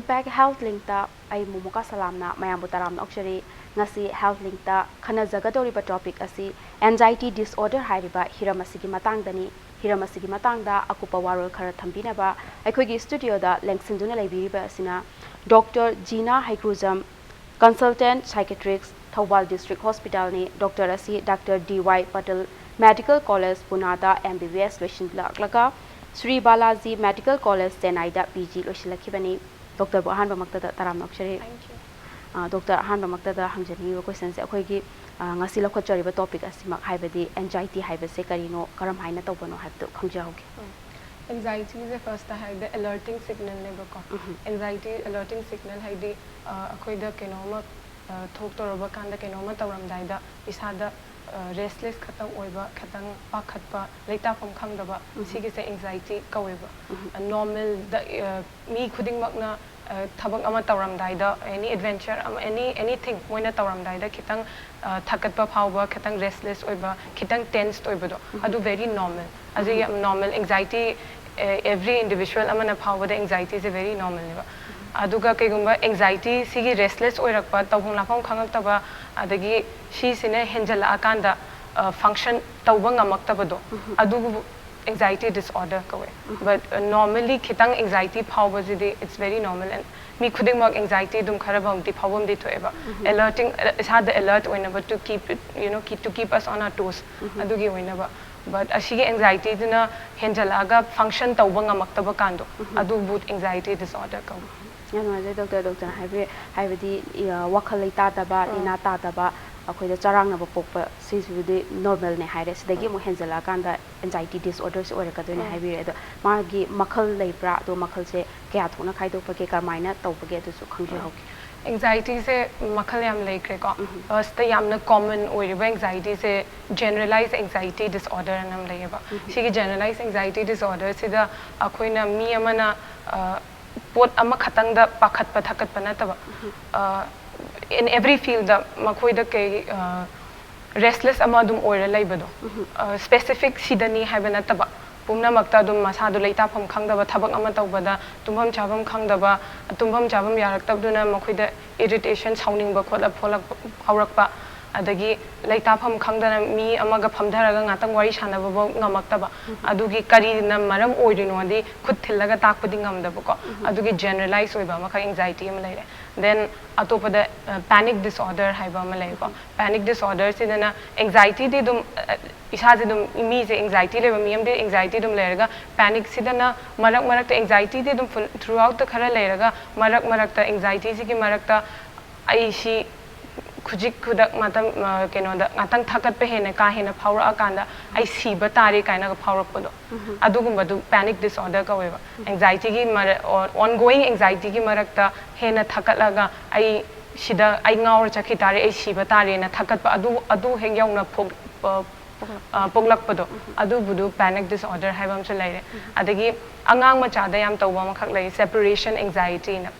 back health link ta ai Momoka Salam na mayam butaram okshari ngasi health link ta khana jagadori ba topic asi anxiety disorder hairiba hiramasi gi matang dani hiramasi gi matang da akupa warol khara thambina ba akhoi gi studio da lengsinduna laibiriba asina Dr. Jina Heigrujam consultant psychiatrist Thoubal district hospital ni Dr. asi Dr. DY Patel medical college Punada MBBS loishin laga Sri Balaji medical college Chennai da PG loishilakibani Dr. Bohan Bamakta Taram Nokshari. Thank you. Dr. Han Bamakta Hamjani questions akoigi ngasi lakhotjariba topic asimak haibadi anxiety haibase karino karam haina tawbano habdo khangjahogi. Anxiety is the first the alerting signal ne ko. Anxiety alerting signal haidi akoi da kenoma thok toroba kanda kenoma tawram daida isada restless khatang oiba khatang pakhatpa leita phom khangdaba sigi se anxiety kaweba normal the mi khuding makna thabak ama tawram daida any adventure anything moina tawram daida khitang thakatpa phawba khitang restless oiba khitang tense oiba do adu very normal as a normal anxiety every individual amana phawba the anxiety is very normal neba aduga kegumba anxiety sigi restless oirakpa tawhung lafam khangak adagi she sine henjala akanda function tawba ngamakta do adugu anxiety disorder kawe but normally khitang anxiety phawba jidi it's very normal and mi khuding mak anxiety dum kharabam ti phawam di thoeba alerting is had the alert whenever to keep it to keep us on our toes adugi whenever but ashigi anxiety dina henjalaga function tawba ngamakta ba kando adu but anxiety disorder kawe Yan doctor haibadi wakhal leita daba ina ta daba akoida charang na pokpa sisudi normal ne haire sidagi mo henjala kanda anxiety disorders ore ka doine haibire ado magi makhal leibra do makhal se kya thona khaidok pa ke karmaina tawbage adu su khangje hoki anxiety se makhal yam leikre ko first yamna common oiriba anxiety se generalized anxiety disorder nam leiba sigi generalized anxiety disorder sida akoina mi amana pot ama khatang da pakhat pathakat panataba in every field da makhoi da ke restless ama dum oira laibado specific sidani haibana taba pumna makta dum masa du leita pham khangdaba thabak ama tawbada tumbam chabam khangdaba tumbam chabam yarak tabduna makhoi da irritation sounding ba khola pholak haurakpa adagi leita pham khangdana mi amaga phamdaraga ngatang wari sanaba ba ngamaktaba adugi kari na maram oirino di khut thillaga takpadi ngamdaba ko adugi generalize oiba makha anxiety am laire then atopada panic disorder haiba ma lai ko panic disorder sidana anxiety de dum isa je dum mi je anxiety le mi am de anxiety dum lairaga panic sidana marak ta anxiety de dum throughout the khara lairaga marak ta anxiety si ki marak ta ai shi khujik khudak matam keno da ngatang thakat pe hena ka hena phawra akanda ai siba tare kaina ka phawrak podo adugumba du panic disorder ka weba anxiety gi ongoing anxiety gi marakta hena thakatlaga ai sida ai ngaur chakhi tare ai siba tare na thakat pa adu hengyong na poglak podo adu budu panic disorder haibam chu laire adagi angang macha da yam tawba makhak lai separation anxiety na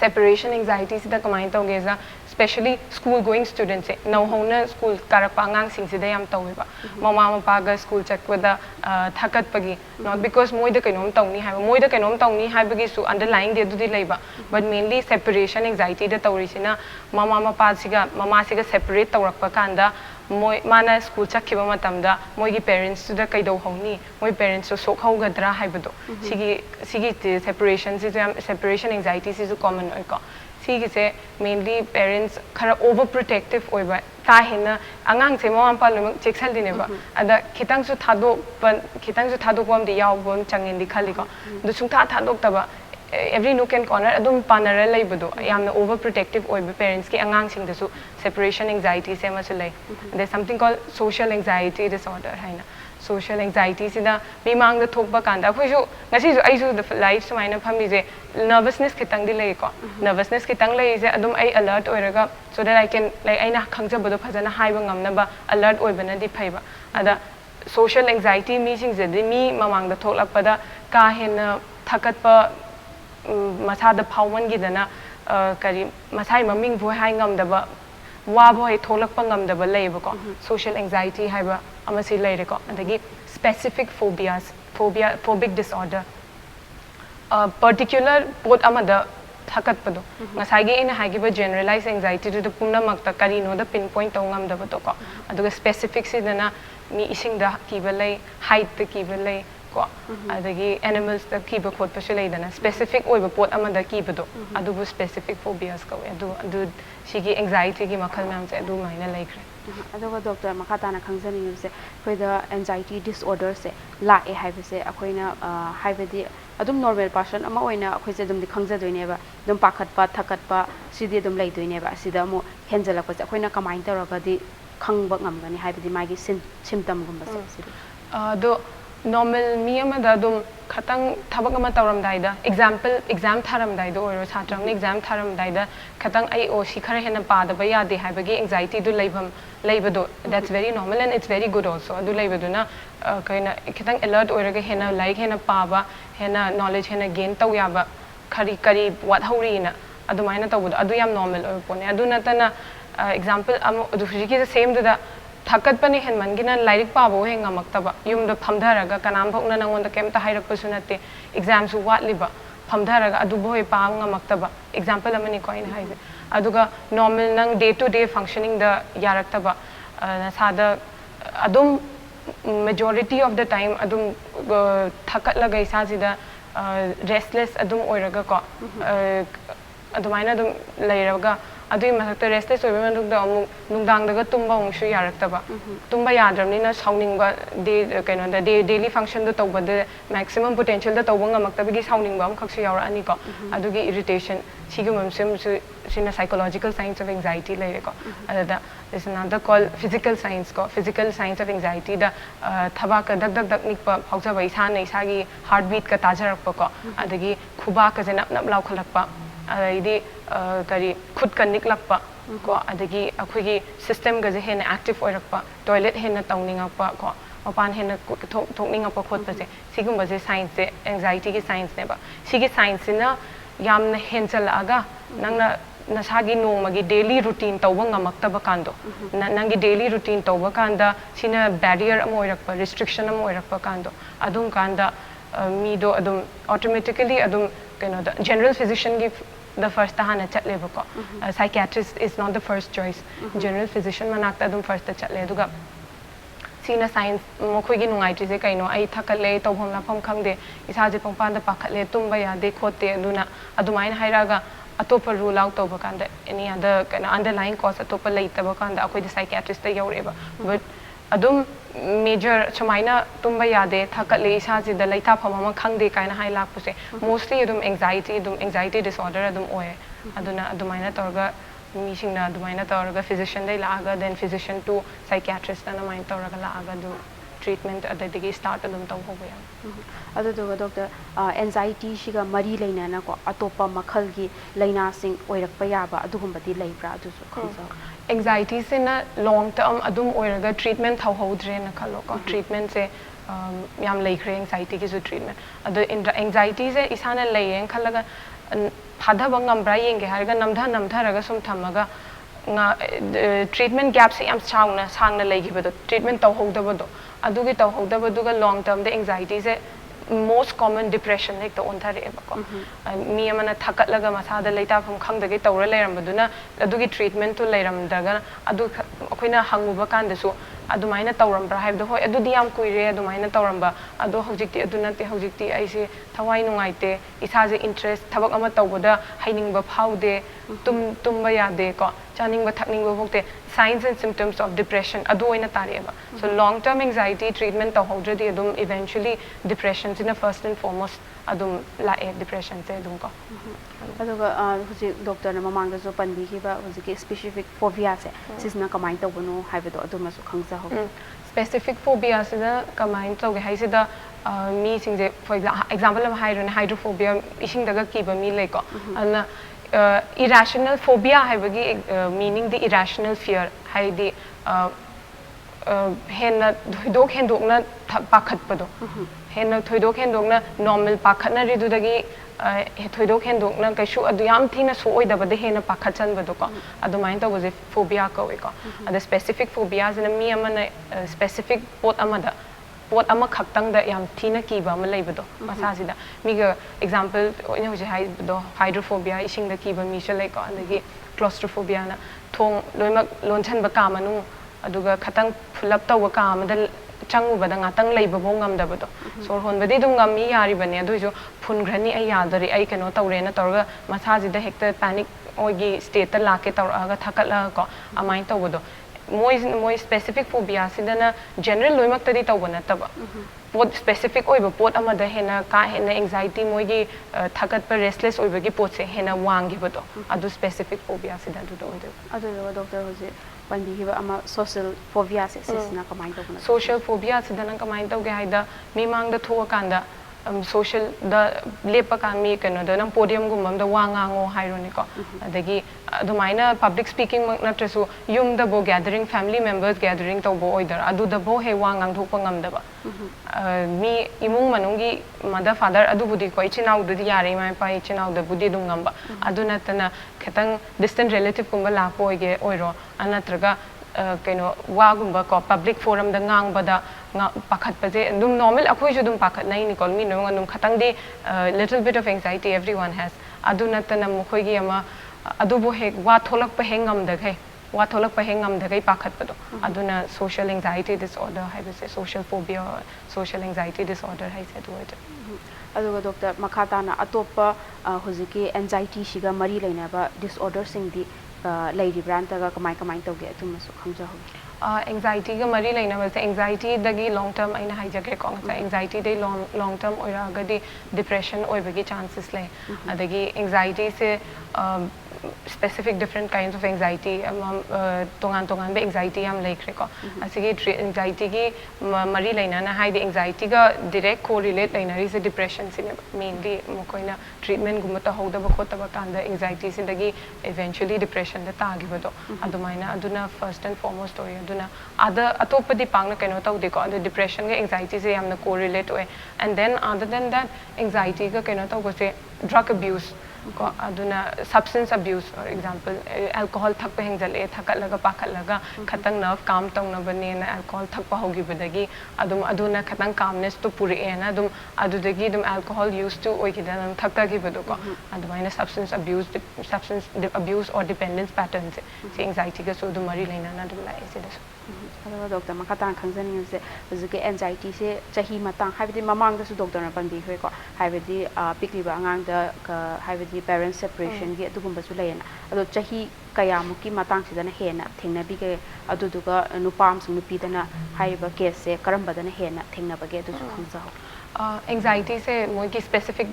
separation anxiety sida kamai tawgeza especially school going students no hona school karakpa angang sing sida yam taweba mama mapa ga school chakwada thakat pagi not because moida kainom tawni haiba moida kainom tawni haibagi su underlying de dudi leiba but mainly separation anxiety da tawrisina mama mapa siga separate tawrakpa kanda moi mana school chakhiba matamda moigi parents da kaido honi moi parents so sok haugadra haibado sigi separation anxiety is common oiko sigi se mainly parents khara overprotective oiba ka hena angang se mama pa lum cheksal dineba ada khitang su thadok bom de yaw bom changin di khali ko du sungtha thadok taba every nook and corner adum panara laibado yamna overprotective oiba parents ki angang sing dasu separation anxiety se ma chulai there's something called social anxiety disorder haina social anxiety sida mimang da thokba kanda khoi ju ngasi ju ai ju the life sumaina phami je nervousness kitang di lai ko nervousness kitang lai je adum ai alert oiraga so that I can like aina khangjabado phajana haiba ngamna ba alert oibana di phaiba ada social anxiety mi sing je mi mamang da thoklakpada ka hena thakatpa masa da phawman gi dana kari masai maming voi hai ngamdaba wa boy tholakpa ngamdaba leiba ko social anxiety haiba amasi leire ko adagi specific phobic disorder particular pot amada thakatpado ngasai ge ina haigiba generalized anxiety to the pumna makta kari no the pinpoint tongam da to ko aduga specific sidana mi ising da kibalai height the kibalai ko adagi animals the kiba khot pa shelai dana specific oiba pot amada kibado adubu specific phobias ko adu sigi anxiety gi makhal mam se adu maina laikre aduga doctor makhatana khangzani se khoida anxiety disorder se la e haibe se akoina haibedi adum normal person ama oina akhoi se dum di khangja doine ba dum pakhat pa thakat pa sidi dum lai doine ba sida mo henjala ko se akoina kamain taraga di khangba ngamgani haibedi magi symptom gumba se sida do normal mi ama da dum khatang thabak ama tawram dai da exam tharam dai do or satrang ni exam tharam dai da khatang ai o si khare hena pa da ba ya de haibagi anxiety do laibado that's very normal and it's very good also adu laibado na kaina khatang alert oiraga hena like hena pa ba hena knowledge hena gain taw ya ba kari what hauri na adu maina taw adu yam normal or pone adu na ta na example am adu fiji the same da thakat pani hen mangina lairik pa bo henga maktaba yum da phamdaraga kanam phokna nangon da kem ta hairak pasunate exam su wat liba phamdaraga adu boy pa nga maktaba example amani coin haise aduga normal nang day to day functioning da yaraktaba sada adum majority of the time adum thakat laga isa sida restless adum oiraga ko adumaina adum lairaga adui masakta restless oiba manduk da amu nungdang daga tumba ongsu yaraktaba tumba yadramni na sauning ba de kaino da daily function da tawba de maximum potential da tawba ngamakta bi sauning ba am khaksu yara ani ko adugi irritation sigumam sina psychological signs of anxiety lai ko ada there's another called physical signs of anxiety da thaba ka dak nikpa phauja ba isa na isa gi heartbeat ka tajarak pa ko adagi khuba ka nap law khalak pa idi kari khud ka niklak pa ko adagi akhoi gi system ga je hen active oirak pa toilet hen tawning pa ko opan hen thokning pa khot pa se sigum ba je signs se anxiety gi signs ne ba sigi signs na yam na hen chal aga nangna nasagi nong magi daily routine tawba ngamaktaba kando nangi daily routine tawba kanda sina barrier am oirak pa restriction am oirak pa kando adum kanda mi do adum automatically adum kaino da general physician gi the first tahana chatle ba ko psychiatrist is not the first choice general physician manakta adum first chatle duga sina science mo khoi gi nungai tri je kaino ai thakale tawhom la pham khangde isa je pangpan da pakhale tumba ya de khote aduna adumain hairaga atopa rule out over kanda any other kind of underlying cause atopa laitaba kanda akoi the psychiatrist ta yaureba but adum major chamaina tumba yade thakale isa ji da laita phama khangde kaina hai lak puse mostly adum anxiety disorder adum oe aduna adumaina torga meeting na adumaina torga physician dai laga then physician to psychiatrist na main torga laga do treatment adagi start adum taw hoba ya adu doctor anxiety shiga mari leina na ko atopa makhal gi leina sing oirakpa yaba adugumba di leibra adu su khonsa anxiety se na long term adum oiraga treatment thau hodre na khalo ko treatment se yam laikre anxiety ki su treatment adu anxiety se isana leyen khalaga phada bangam bra yenge harga namdha raga sum thamaga nga treatment gap se yam sangna legibedo treatment tau hodabado adugi tau hodabaduga long term the anxiety se most common depression like the onthare ko mi amana thakat laga masada leita phum khangdagi tawra leiram adugi treatment to leiram daga adu akoina hanguba kan dasu adumaina tawram bra haibdo hoi adudi yam kuire adumaina tawramba adu hojikti adunate hojikti aise thawai nungaite isaje interest thabak ama tawboda hainingba phaude tumba yade ko chaningba thakningba bokte signs and symptoms of depression adu oina tareba so long term anxiety treatment to hodredi adum eventually depression in the first and foremost adum la depression se adum ko aduga huji doctor na mamang jo panbi ki ba huji specific phobia se sisna kamai to bono haibedo aduma su khangsa ho specific phobia se da kamai to ge haise da mi sing je for example of hydrophobia ising daga ki ba mi le ko ana irrational phobia haibagi meaning the irrational fear hai the henna thoidok hendokna pakhat pado henna thoidok hendokna normal pakhatna ridu dagi thoidok hendokna kaisu adu yam thina so oidaba de henna pakhatchan bado ko adu main to was phobia ko adu specific phobias in mi amana specific pot amada pot ama khaktang da yam thina ki ba ma leibado masa sida mi ga example oina hoje hai do hydrophobia ising da ki ba mi shalai ko andagi claustrophobia na thong loimak lonchan ba ka manu aduga khatang phulap taw ka ma da changu ba da ngatang leiba bo ngam da ba do sor hon ba di dum ngam mi yari bane adu jo phun grani ai yadari ai kano tawre na tawga masa sida hekta panic ogi state ta la ke tawra ga thakala ko amai tawdo moi specific phobia sidana general loimak tadi tawbana taba pot specific oiba pot amada hena ka hena anxiety moi gi thakat pa restless oiba gi pot se hena wangi bodo adu specific phobia sida du do adu doctor hoje pandi hiba ama social phobia se sisna kamai tawbana social phobia sidana kamai tawge haida mi mang da thoa kanda social da lepa kan mi kano da nang podium gumam da wangango haironi ko adagi adumaina public speaking mak natrasu yum da bo gathering family members gathering to bo oider adu da bo he wangang thokpa ngam da ba mi imung manungi mother father adu budi ko ichinau du yare mai pa ichinau da budi dum ngam ba adu natana khetang distant relative kumba la po ge oiro anatraga kaino wagumba ko public forum da ngang bada nga pakhat paje dum normal akhoi ju dum pakhat nai ni kol mi no ngam khatang de little bit of anxiety everyone has aduna tana mukhoi gi ama adu bo he wa tholak pa hengam da khai wa tholak pa hengam da khai pakhat pado aduna social anxiety disorder hai se social phobia social anxiety disorder hai se do aduga doctor makhata na atopa hojiki anxiety shiga mari leina ba disorder sing di lady brand ta kamai kamai tawge atumasu khangja hogi anxiety ga mari leina ba se anxiety dagi long term aina haijake ko anxiety de long term oira ga di depression oibagi chances le adagi anxiety se specific different kinds of anxiety tongan be anxiety am laikre ko asigi anxiety gi mari leina na hai de anxiety ga direct correlate leina ri se depression sin mainly mokoina treatment gum ta hoda ba khota ba kan da anxiety sin dagi eventually depression da ta gi bado adumaina aduna first and foremost story aduna ada atopadi pangna kaino ta de ko the depression ga anxiety se amna correlate oy and then other than that anxiety ga kaino ta go se drug abuse ko aduna substance abuse for example alcohol thakpa hengjale thakalaga pakalaga khatang nerve calm tong na bane na alcohol thakpa hogi badagi adum aduna khatang calmness to puri ena adum adudagi dum alcohol used to oikida nam thakta gi badu ko adumaina substance abuse or dependence patterns se anxiety ga so dum mari laina na dum lai se das adawa doctor makata khangjani se hujike anxiety se chahi matang haibidi mamang da su doctor na pandi hoi ko haibidi pikli ba angang da haibidi parent separation gi adugumba su layena ado chahi kaya muki matang sidana hena thengna bi ge aduduga nupam sung nupi dana haiba case se karamba dana hena thengna ba ge adu su khangja anxiety se moi ki specific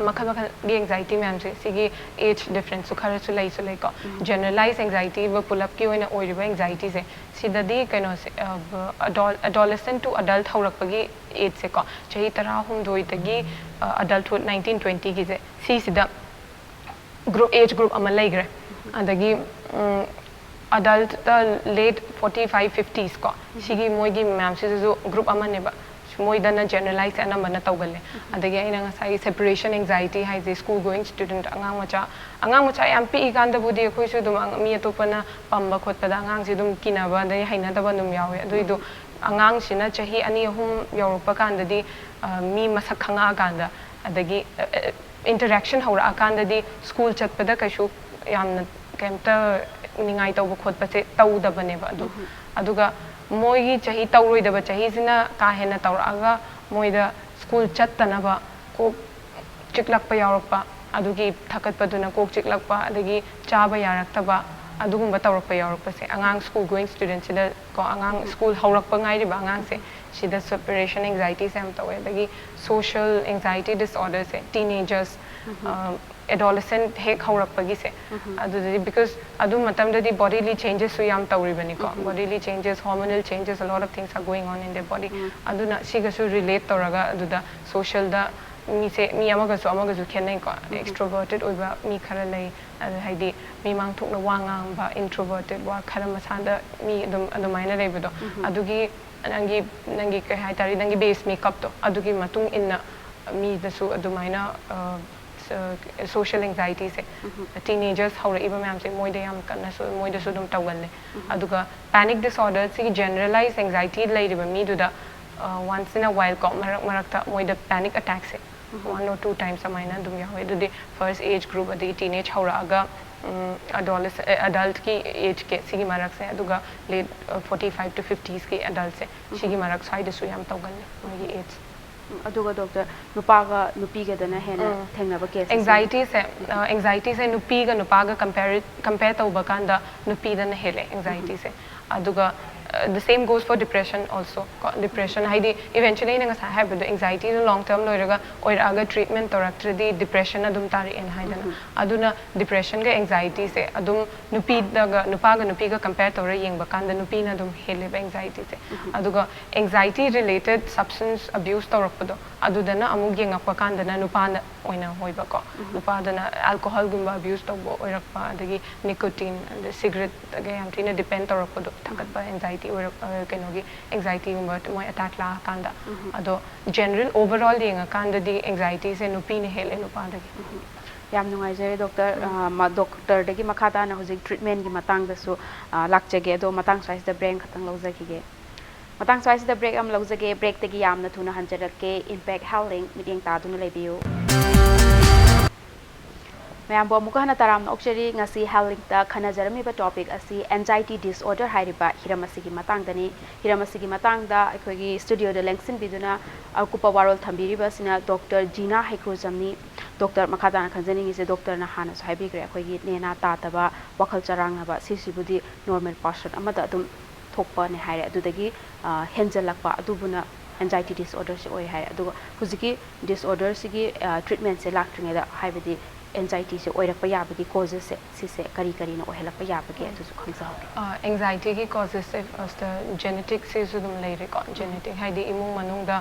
makha di anxiety me am se sigi age difference su khara su lai ko generalized anxiety wa pull up ki oina oiriba anxiety se sidadi kaino se adolescent to adult haurak pagi age se ko chahi tara hum doi tagi adulthood 1920 gi se si sida group age group ama laigre adagi adult the late 45 50s ko sigi moi gi ma'am se zo group ama ne ba moi dana generalize ana mana tawgale adagi aina ngasai separation anxiety hai the school going student angang macha yam pi iganda budi khoi su dum mi atopana pamba khotpada angang si dum kinaba dai haina daba num yawe aduido angang sina chahi ani hum yorupa kandadi mi masak khanga kanda adagi interaction haura akanda di school chatpada kaishu yamna kemta ningai tawba khotpa se tawdabane ba aduga moi chahi tawroi da ba chahi sina ka hena tawraga moi da school chattana ba ko chiklak pa yarakpa adugi thakat pa duna ko chiklak pa adagi chaba yarakta ba adugum ba tawrak pa yarakpa se angang school going student sida ko angang school haurak pa ngai ri ba angang se sida separation anxiety se am tawe adagi social anxiety disorder se teenagers adolescent hek haurak pagi se adudi because adu matam da di bodily changes su yam tawri bani ko bodily changes hormonal changes a lot of things are going on in their body aduna siga su relate toraga aduda social da mi amaga su khenai ko extroverted oiba mi khara lai haidi mi mang thukna wangang ba introverted wa khara masanda mi adumaina leibudo adugi nangi kai hai tari nangi base makeup to adugi matung inna mi da su adumaina social anxiety se teenagers haura iba ma'am se moi de yam kana so moi de so dum tawal le aduga panic disorder si generalized anxiety lai riba mi du da once in a while ko marakta moida panic attacks 1 or 2 times amaina dum yawe the first age group adi teenage hauraga adult ki age ke sigi marak se aduga late 45 to 50s ki adult se sigi marak side su yam tawgal magi age aduga doctor nupaga nupiga dana hena thengnaba case anxiety se nupiga nupaga compare tawba kanda nupi dana hele anxiety se aduga the same goes for depression also. Depression haidi eventually nanga sa have the anxiety in long term loiraga oiraga treatment toraktri depression adum tari en haidana aduna depression ga anxiety se adum nupi daga nupaga nupiga compare tora yengba kanda nupi na adum hele anxiety se aduga anxiety related substance abuse torakpado adudana amug yengakpa kanda na nupana oina hoiba ko nupadana alcohol gumba abuse tobo oirakpa adagi nicotine and cigarette aga yam tina depend torakpado thakatpa anxiety or anxiety mo attack la kanda ado general overall yenga kanda di anxiety se nupi ne hele nupa dagi yam nungai jere doctor doctor dagi makhata na hojik treatment gi matang da su lakjage do matang size the brain khatang lojaki ge matang size the break am lojage break tagi yam na thuna hanjarake impact howling meeting ta duna lebiu Mayam bo muka hana taram na okshari ngasi howling ta khana jarami ba topic asi anxiety disorder hairiba hiramasigi matang dani hiramasigi matang da akhoi studio de lengsin biduna akupa warol thambiri ba sina Dr. Jina Heigrujam ni Dr. Makata na khanjani ngi se Dr. na hana so haibi gre akhoi gi nena ta ta ba wakhal charang ba sisibudi normal person amada adum thokpa ne haire adudagi henjalakpa adubuna anxiety disorder se oi haire aduga huziki disorder sigi treatment se laktringa da haibidi anxiety se oirakpa yabagi causes se sise kari kari na ohelakpa yabagi atusu khangsa anxiety ki causes se first genetic se sudum leire ko genetic haidi imung manung da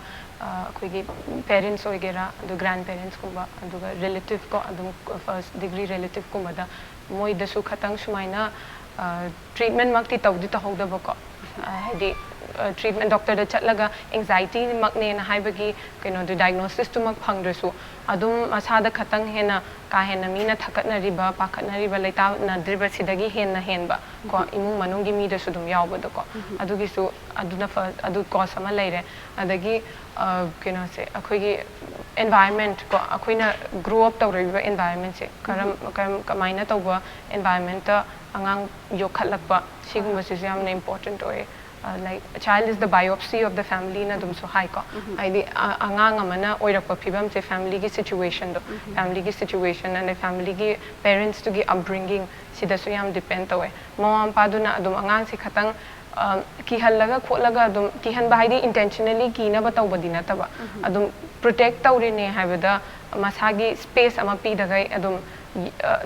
khoigi parents oigera the grandparents kumba aduga relative ko adum first degree relative kumba da moi da su khatang sumaina treatment makti tawdi ta howda ba ko haidi treatment doctor da chatlaga anxiety makne na haibagi kaino the diagnosis to mak phangdrasu adum asada khatang hena ka hena mina thakatna riba pakatna riba leita na driba sidagi hena henba ko imung manungi mi da sudum yawba da ko adugi su aduna adu cause ama leire adagi kaino se akhoi environment ko akoina grow up tawriba environment se karam kamaina tawba environment ta angang yokhatlakpa sigumba se yamna important oy like a child is the biopsy of the family na dum so high ko aidi angang amana oirakpa phibam se family gi situation do family gi situation and family gi parents to gi upbringing sida so yam depend away mom pa du na dum angang se khatang ki hallaga kholaga dum ki han ba haidi intentionally ki na ba tawbadi na taba adum protect tawri ne haibada masagi space ama pi dagai adum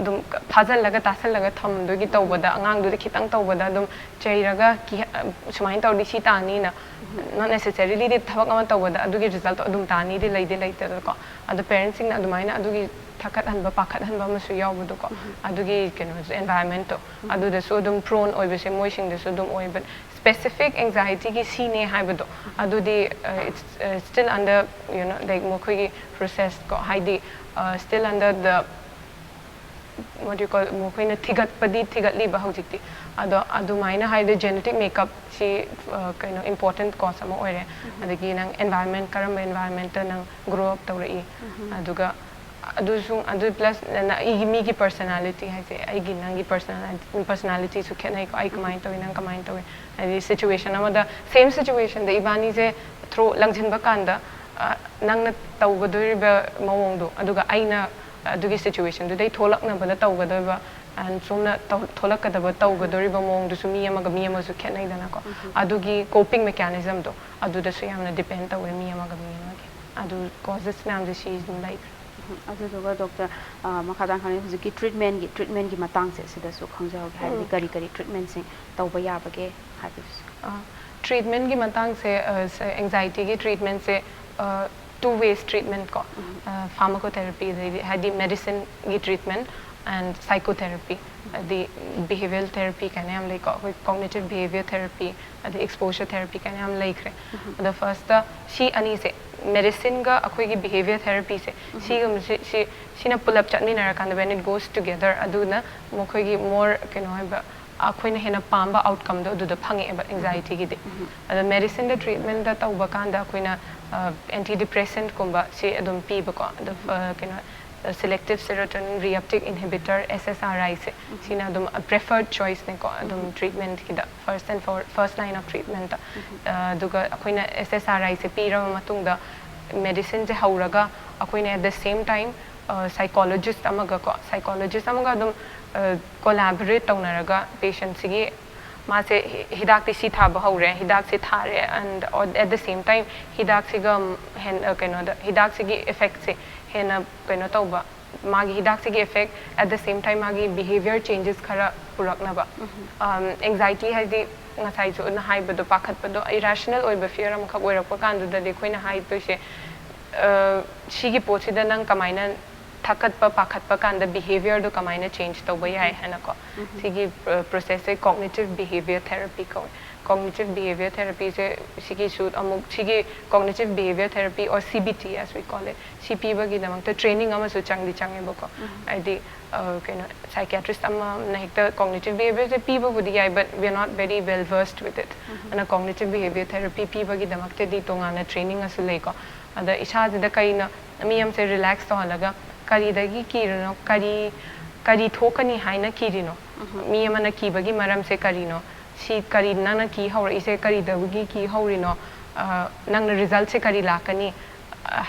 dum phajal laga tasal laga tham do gi tawbada angang du khitang tawbada dum chairaga ki sumain tawdi si tani na not necessarily the thabak ama tawbada adu gi result adum tani de leide leite ko adu parents sing adu maina adu gi thakat han ba pakat han ba masu yaw bu ko adu gi keno environment to adu de so dum prone oi be se moi sing de so dum oi but specific anxiety ki sine haibado adu de it's still under like mo khoi process ko haidi still under the what do you call mo khoi na thigat padi thigat li ba hojikti adu maina haide genetic makeup si kind important cause ama oire adagi nang environment karam environment nang grow up tawri aduga adu plus na mi ki personality haise aigi nangi personality su khenai ko ai kamai to nang kamai to ai situation amada same situation the ibani je throw langjin ba kanda nang na tawgadoi ba mawong do aduga aina adugi situation do dei tholak na bala tawgadoi ba and sumna tholak kada ba tawgadoi ba mawong do sumi ama su khenai dana ko adugi coping mechanism do adu da su yamna depend tawe mi ama adu causes nam je she is like aduga doctor makhadang khani hujiki treatment gi matang se sida su khangjaw gi habi kari treatment sing tawba yabage habis treatment gi matang se anxiety gi treatment se two ways treatment ko pharmacotherapy the medicine gi treatment and psychotherapy the behavioral therapy can am like cognitive behavior therapy the exposure therapy can am like the first she ani se medicine ga akhoi gi behavior therapy se she na pull up chatmi na rakanda when it goes together aduna mokhoi gi more ꯑꯩꯈꯣꯏꯅ ꯍꯦꯟꯅ ꯄꯥꯝꯕ outcome ꯗꯣ ꯑꯗꯨꯗ ꯐꯪꯉꯦꯕ anxiety ꯒꯤꯗꯤ ꯑꯗ medicine ꯗ treatment ꯗ ꯇꯧꯕ ꯀꯥꯟꯗ ꯑꯩꯈꯣꯏꯅ anti depressant ꯀꯨꯝꯕ ꯁꯤ ꯑꯗꯨꯝ ꯄꯤꯕꯀꯣ ꯑꯗꯨ ꯀꯩꯅꯣ selective serotonin reuptake inhibitor SSRI se sina adum preferred choice ne ko adum treatment kida first line of treatment duga akoina SSRI se pira matung da medicine je hauraga akoina at the same time psychologist amaga adum collaborate taunaraga patient sigi ma se hidak ti si thaba haure hidak se thare and at the same time hidak siga kaino da hidak sigi effect se hena kaino tauba magi hidak sigi effect at the same time magi behavior changes khara purakna ba anxiety haidi ngasai ju na haiba do pakhat pa do irrational oiba fear am khak oirak pa kan da de khoina hai to se sigi pochi da nang kamaina thakat pa pakhat pa kan da behavior do kamaina change tauba yai hena ko sigi process e cognitive behavior therapy ko cognitive behavior therapy se sigi shoot amuk sigi cognitive behavior therapy or CBT as we call it CP ba gi namang ta training ama su changdi change bako adi kaino psychiatrist ama na hekta cognitive behavior se p ba budi ai but we are not very well versed with it ana cognitive behavior therapy p ba gi damak te di tongana training asu lei ko ada isha da kaina miyam se relax to halaga kari dagi kirino kari thokani haina kirino miyam na ki bagi maram se karino si kari nana ki haura ise kari dabugi ki haurino nang na result se kari lakani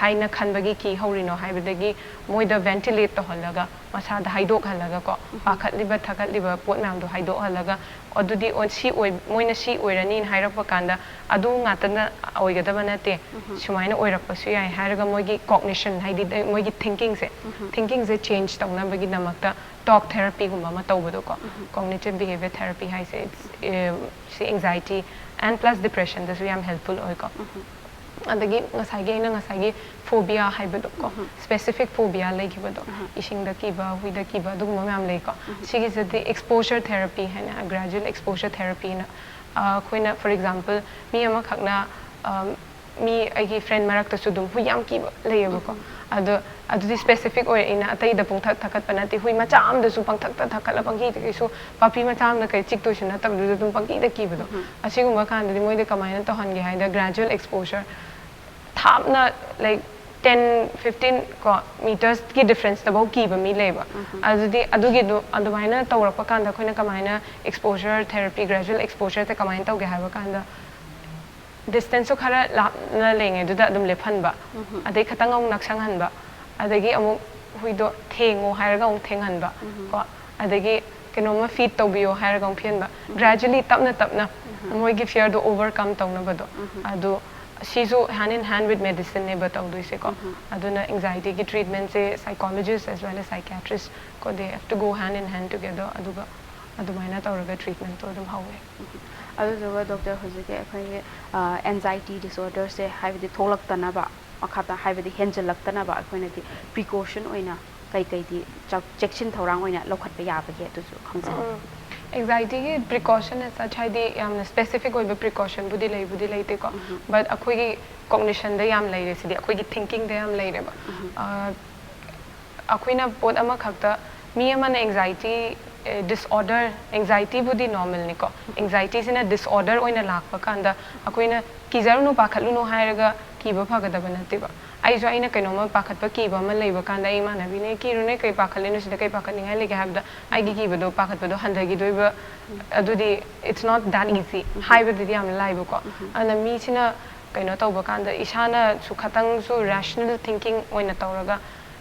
haina khanbagi ki haurino haibadagi moida ventilate to halaga masa da haidok halaga ko pakhatliba thakatliba pot nam do haidok halaga odudi on si oi moina si oirani hairakpa kanda adu ngatana oigadaba nate sumaina oirakpa su yai hairaga moigi cognition haidi moigi thinking se change tawna bagi namakta talk therapy gumba ma tawbado ko cognitive behavior therapy hai se it's anxiety and plus depression this we am helpful oi ko adagi ngasai gi phobia haibado ko specific phobia leikibado ising da kiba hui da kiba du ma am lei ko sigi se the exposure therapy hena gradual exposure therapy na khoina for example mi ama khakna mi agi friend marak ta sudum hui yam kiba leiba ko adu di specific oi ina atai da pung thakat panati hui ma cham da su pang thak la pang ki te su papi ma cham na kai chik to shina tab du dum pang ki da kibado asiguma kan di moi de kamaina to han ge hai da gradual exposure thapna like 10-15 meters ki difference tabau ki ba mi leba adugi do adumaina tawrapa kanda khoina kamaina exposure therapy gradual exposure te kamaina tawge haba kanda distance so khara na lenge du da dum lephan ba adai khatang ong naksang han ba adagi amuk huido thengo hairaga ong thenghan ba ko adagi kenoma feed tawbiyo hairaga ong phian ba gradually tapna moi gi fear do overcome tawna ba do adu she's hand in hand with medicine ne batau do se ko aduna anxiety ki treatment se psychologists as well as psychiatrists ko they have to go hand in hand together aduga adumaina tawraga treatment to dum hawe aduga doctor hojike akhoi anxiety disorder se haibdi tholaktana ba akhata haibdi henjalaktana ba akhoi na di precaution oina kai di check-in thorang oina lokhatba yabage atu khangsa anxiety ki precaution as such haidi yam specific oiba precaution budi lei te ko but akhoi gi cognition da yam lai re sidi akhoi gi thinking da yam lai re ba akhoi na pot ama khakta mi ama na anxiety disorder anxiety budi normal ni ko anxiety sina disorder oina lakpa kanda akhoi na kizaru no pakhalu no hairaga kiba phagada banate ba ai jo aina kainoma pakhatpa kiba ma leiba kanda ai mana bine kirune kai pakhalenu sida kai pakhaningai lege habda ai gi kiba do pakhatpa do handagi doiba adudi it's not that easy haiba didi am laiba ko ana mi sina kaino tawba kanda isana su khatang su rational thinking oina tawraga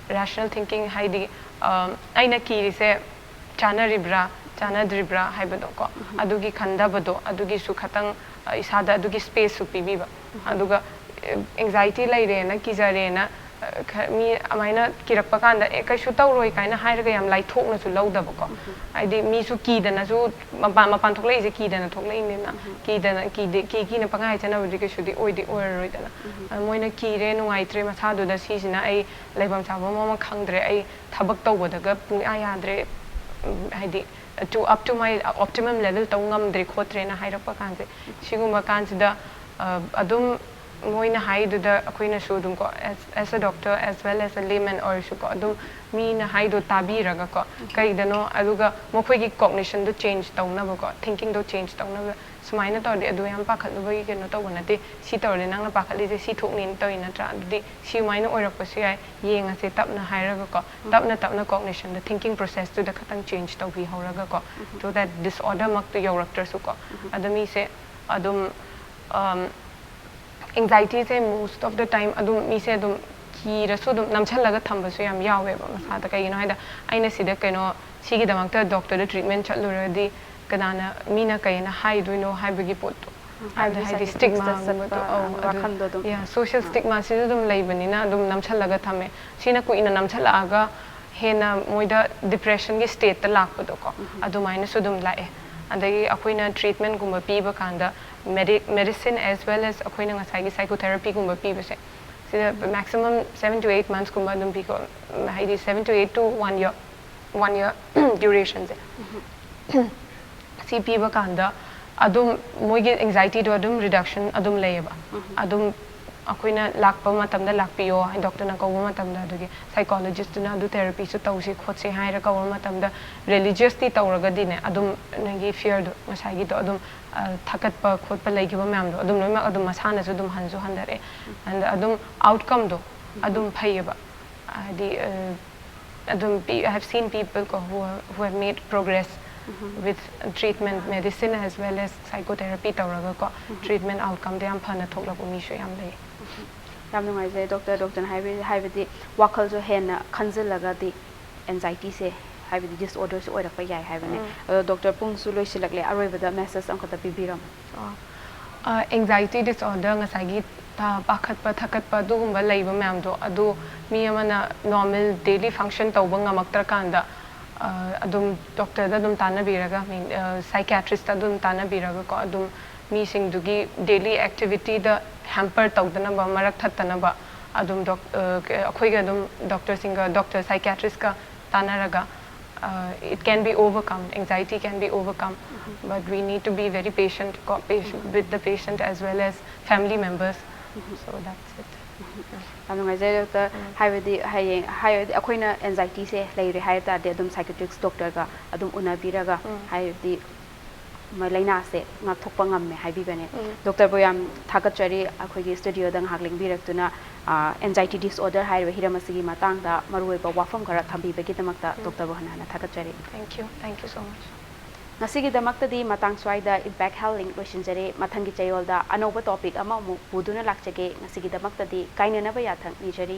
rational thinking haidi aina kiri se chanadribra haibado ko adugi khandabado adugi su khatang isada adugi space su pibiba aduga anxiety laire na kizare na mi amaina kirakpa kanda ekaisu tawroi kaina hairaga yam lai thokna su laudaba ko aidi mi su kidana su mapan thoklei je kidana thoklei ne na kidana ki na pangai chana budi ke sudi oidi oroi dana moina kire nungaitre masa du da sisina ai laibam chaba mama khangdre ai thabak tawbadaga pung ayadre haidi to up to my optimum level tawngam dre khotre na hairapa kanse siguma kansida adum moina haiduda akoina sudum ko as a doctor as well as a layman or shu ko adum mi na haidu tabi raga ko kai dano aduga mokoi gi cognition do change tauna ba ko thinking do change tauna ba sumaina to de adu yam pakhat do gi keno to banate si to le nang na pakhali je si thok nin to ina tra adi si maina oirak pa sai yenga se tapna hairaga ko tapna cognition the thinking process to the khatang change to bi horaga ko to that disorder mak to yorakter su ko adami se adum anxiety se most of the time adum mi se adum ki rasu dum namchalaga thamba su yam yawe ba masa ta kai no haida aina sida kaino sigi damang ta doctor the treatment chaluradi kadana mina kaina hai do no hai bagi pot hai stigma yeah social stigma se dum leibani na dum namchalaga thame sina ku ina namchalaga hena moida depression gi state ta lakpa do ko adumaina su dum lae adagi akoina treatment gumba piba kanda medicine as well as akoina ngasai psychotherapy gumba piba se maximum 7 to 8 months gumba dum pi ko haidi 7 to 8 to 1 year duration se si piba kanda adum moigi anxiety do adum reduction adum leba adum akoina lakpa matamda lakpiyo doctor na kawo matamda adugi psychologist na do therapy so tawsi khotse haira kawo matamda religiously tawraga dine adum nagi fear do masagi do adum thakat pa khot pa laigiba mam do adum loima adum masana su adum hanju handare and adum outcome do adum phaiba adi adum I have seen people who have made progress with treatment medicine as well as psychotherapy tawraga ko treatment outcome de am phana thokla ko mi sho yam lei yam ngai je doctor haibidi wakal jo hena khanjilaga di anxiety se haibidi disorders oirak pa yai haibane doctor pung su loisilakle aroibada message am khata bibiram anxiety disorder ngasagi ta pakhat pa thakat pa dugumba leiba mam do adu mi amana normal daily function tawba ngamaktra kanda adum doctor da dum tana biraga psychiatrist da dum tana biraga ko adum mi sing dugi daily activity da hamper tawdana ba marak thatana ba adum akhoi ga dum doctor singa doctor psychiatrist ka tana raga it can be overcome anxiety can be overcome but we need to be very patient with the patient as well as family members so that's it amngai je doctor haibidi hayedi akoina anxiety se leire hayta de adum psychiatrist doctor ga adum unabiraga haibidi malaina se ngak thokpa ngamme haibibane doctor boyam thakachari akhoigi studio dang hakling biraktuna anxiety disorder haiba hiramasigi matang da maroi ba wafam khara thambi begi damakta doctor bohana thakachari thank you so much ngasigi damakta di matang swaida impact health link losinjare mathangi chayol da anoba topic ama mu buduna lakchage ngasigi damakta di kainana ba yathang ni jari